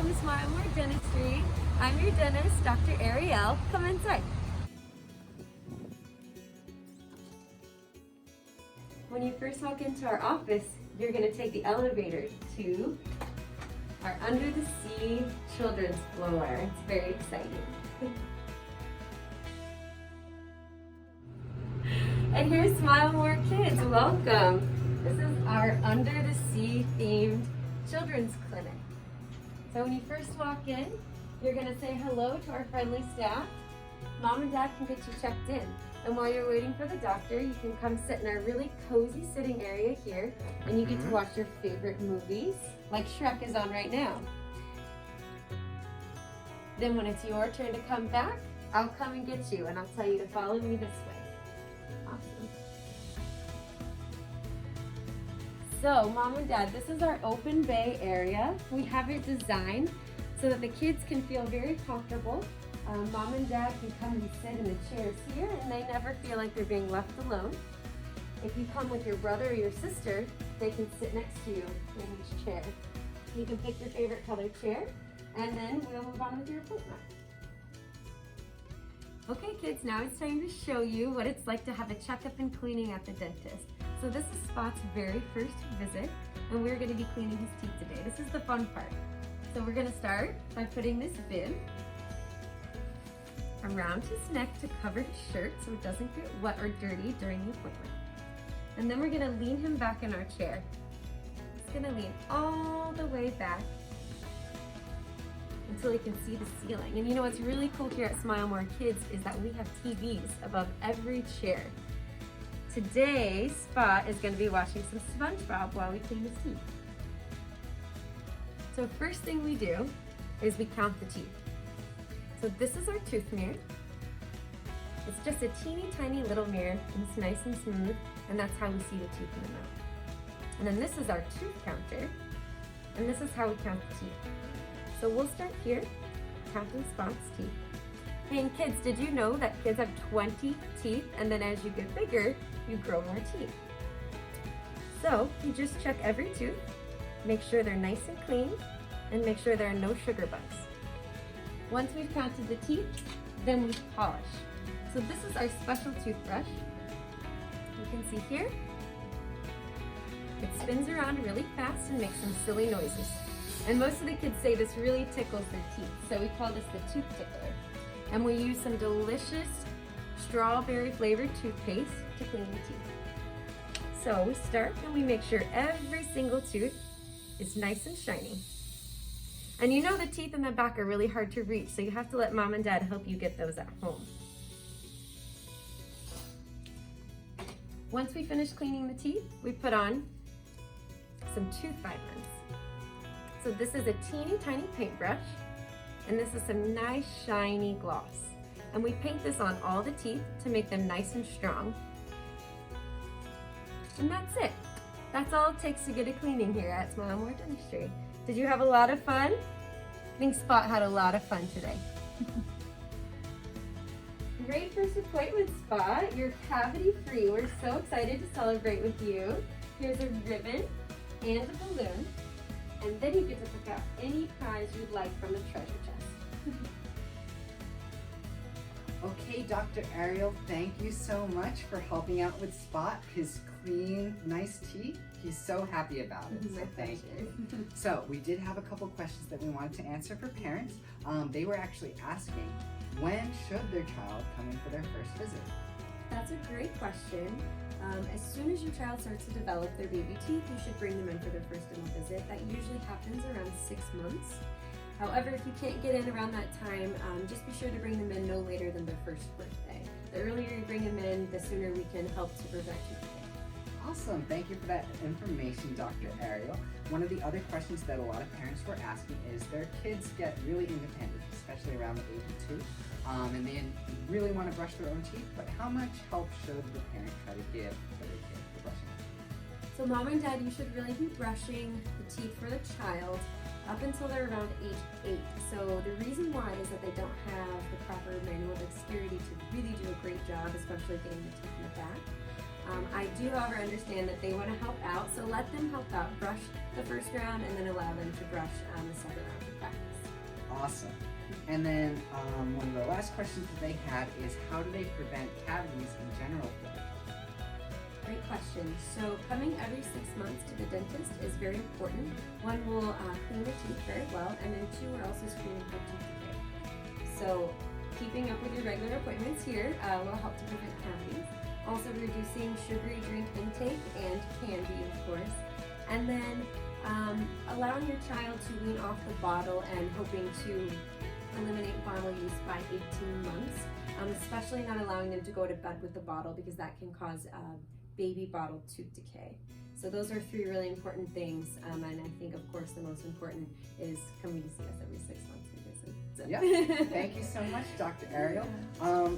to Smile More Dentistry. I'm your dentist, Dr. Arielle. Come inside. When you first walk into our office, you're going to take the elevator to our Under the Sea children's floor. It's very exciting. And here's Smile More Kids. Welcome. This is our Under the Sea themed children's clinic. So when you first walk in, you're going to say hello to our friendly staff. Mom and Dad can get you checked in. And while you're waiting for the doctor, you can come sit in our really cozy sitting area here, and you get to watch your favorite movies, like Shrek is on right now. Then when it's your turn to come back, I'll come and get you, and I'll tell you to follow me this way. Awesome. So, Mom and Dad, this is our open bay area. We have it designed so that the kids can feel very comfortable. Mom and Dad can come and sit in the chairs here, and they never feel like they're being left alone. If you come with your brother or your sister, they can sit next to you in each chair. You can pick your favorite color chair, and then we'll move on with your appointment. Okay kids, now it's time to show you what it's like to have a checkup and cleaning at the dentist. So this is Spot's very first visit, and we're going to be cleaning his teeth today. This is the fun part. So we're going to start by putting this bib around his neck to cover his shirt so it doesn't get wet or dirty during the appointment. And then we're going to lean him back in our chair. He's going to lean all the way back until he can see the ceiling. And you know what's really cool here at Smile More Kids is that we have TVs above every chair. Today, Spot is going to be watching some SpongeBob while we clean his teeth. So first thing we do is we count the teeth. So this is our tooth mirror. It's just a teeny tiny little mirror, and it's nice and smooth, and that's how we see the teeth in the mouth. And then this is our tooth counter, and this is how we count the teeth. So we'll start here, counting Spot's teeth. Hey, and kids, did you know that kids have 20 teeth, and then as you get bigger, you grow more teeth? So you just check every tooth, make sure they're nice and clean, and make sure there are no sugar bugs. Once we've counted the teeth, then we polish. So this is our special toothbrush. You can see here, it spins around really fast and makes some silly noises. And most of the kids say this really tickles their teeth, so we call this the tooth tickler. And we use some delicious strawberry flavored toothpaste to clean the teeth. So we start and we make sure every single tooth is nice and shiny. And you know the teeth in the back are really hard to reach, so you have to let Mom and Dad help you get those at home. Once we finish cleaning the teeth, we put on some tooth vitamins. So this is a teeny tiny paintbrush, and this is some nice shiny gloss. And we paint this on all the teeth to make them nice and strong. And that's it. That's all it takes to get a cleaning here at Smile More Dentistry. Did you have a lot of fun? I think Spot had a lot of fun today. Great first appointment, Spot. You're cavity free. We're so excited to celebrate with you. Here's a ribbon and a balloon. And then you get to pick out any prize you'd like from the treasure chest. Okay, Dr. Arielle, thank you so much for helping out with Spot, his clean, nice teeth. He's so happy about it, so thank you. So we did have a couple questions that we wanted to answer for parents. They were actually asking, when should their child come in for their first visit? That's a great question. As soon as your child starts to develop their baby teeth, you should bring them in for their first dental visit. That usually happens around 6 months. However, if you can't get in around that time, just be sure to bring them in no later than their first birthday. The earlier you bring them in, the sooner we can help to prevent tooth decay. Awesome, thank you for that information, Dr. Arielle. One of the other questions that a lot of parents were asking is their kids get really independent, especially around the age of 2, and they really want to brush their own teeth, but how much help should the parent try to give to their kid for brushing? So Mom and Dad, you should really be brushing the teeth for the child up until they're around age 8. So the reason why is that they don't have the proper manual dexterity to really do a great job, especially getting the teeth in the back. I do, however, understand that they want to help out, so let them help out. Brush the first round and then allow them to brush the second round of practice. Awesome. And then one of the last questions that they had is, how do they prevent cavities in general for their teeth? Great question. So coming every 6 months to the dentist is very important. One, will clean the teeth very well, and then two, we're also screening for tooth decay. So keeping up with your regular appointments here will help to prevent cavities. Also reducing sugary drink intake and candy, of course. And then allowing your child to wean off the bottle and hoping to eliminate bottle use by 18 months, especially not allowing them to go to bed with the bottle because that can cause baby bottle tooth decay. So those are 3 really important things, and I think of course the most important is coming to see us every 6 months. Yeah, thank you so much, Dr. Arielle.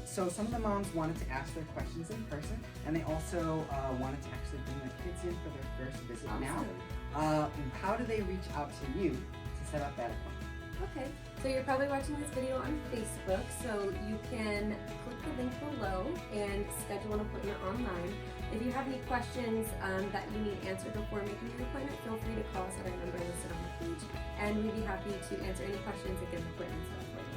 So some of the moms wanted to ask their questions in person, and they also wanted to actually bring their kids in for their first visit. Awesome. Now. How do they reach out to you to set up that appointment? Okay, so you're probably watching this video on Facebook, so you can click the link below and schedule an appointment online. If you have any questions that you need answered before making your appointment, feel free to call us at our number listed on the page, and we'd be happy to answer any questions and get an appointment set up for you.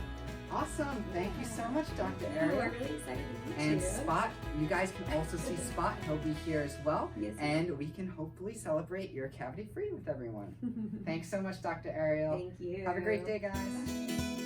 Awesome, thank you so much, Dr. Arielle. We're really excited to meet And you. Spot, you guys can also see Spot. He'll be here as well. Yes, and we can hopefully celebrate your cavity free with everyone. Thanks so much, Dr. Arielle. Thank you. Have a great day, guys.